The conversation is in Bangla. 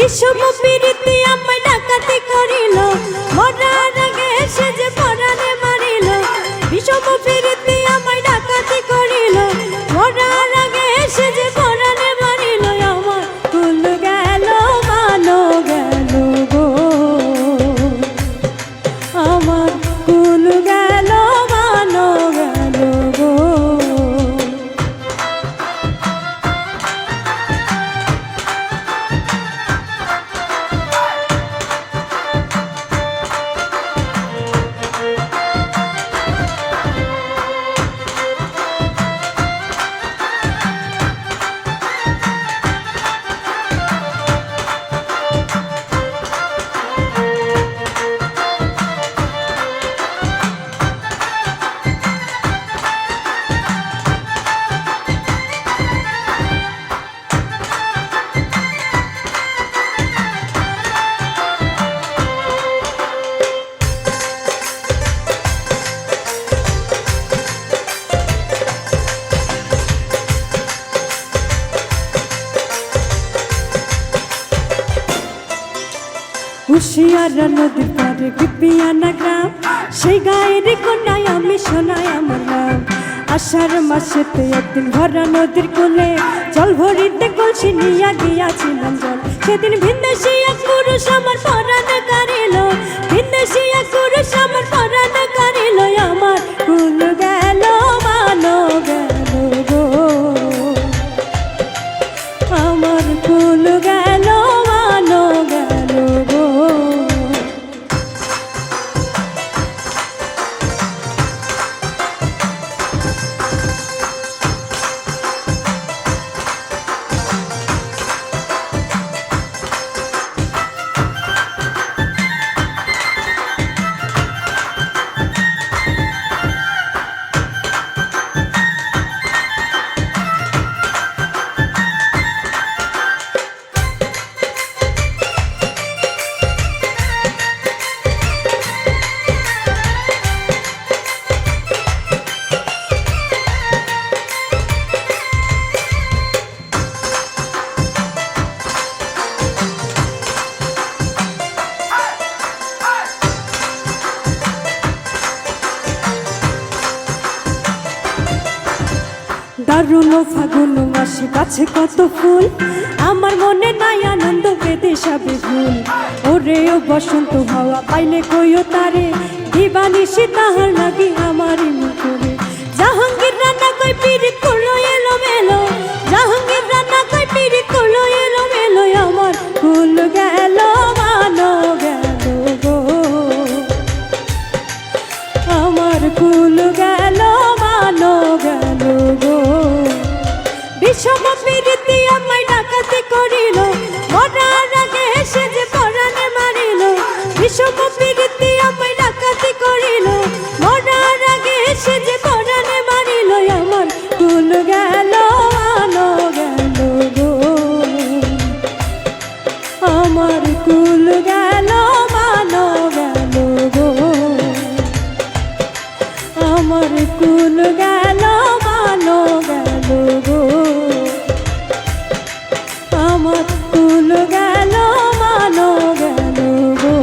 বিষম প্রীতি আমায় ডাকাতি করিল, মরার আগে সে যে পরাণে মারিল। বিষম প্রীতি আমায় ডাকাতি করিল, মরার আগে সে যে পরাণে মারিল। আমার কুল গেল মানো গেল গো, আমার কুল গেল মানো গেল গো। হুশিয়ারা নদীর পারে বিপিয়ানা গ্রাম, সেই গায়ের কন্যায় আমি শোনাই আমার নাম। আষাঢ় মাসেতে একদিন ভরা নদীর কোলে জল ভরিতে কলসি নিয়া গিয়াছিলাম জল। সেদিন ভিনদেশী এক পুরুষ আমার পরাণ কারিল, ভিনদেশী এক পুরুষ আমার পরাণ কারিল। আমার কুল গেল মানো গেল গো, আমার কুল গেল মানো গেল গো। দারুণ ফাগুন মাসে গাছে কত ফুল, আমার মনে নাই আনন্দ বেদে সবে ভুল। ওরে ও বসন্ত হাওয়া পাইলে কইও তারে, দিবানিশি তাহার লাগি আমারই মুখরে। জাহাঙ্গীর রান্না কই পিরি করলো এলো মেলো, জাহাঙ্গীর রান্না কই পিরি করলো এলো মেলো। আমার কুল গেল মানো গেল গো, আমার কুল গেল মানো গেল গো। বিষম প্রীতি আমায় ডাকাতি করিল, মরার আগে সে যে পরাণে মারিল। বিষম প্রীতি আমায় ডাকাতি করিল, মরার আগে সে যে পরাণে মারিল। আমার কুল গেল মানো গেল গো, আমার কুল গেল মানো গেল গো, আমার কুল গেল মানো গেল গো, আমার কুল গেল মানো গেল গো।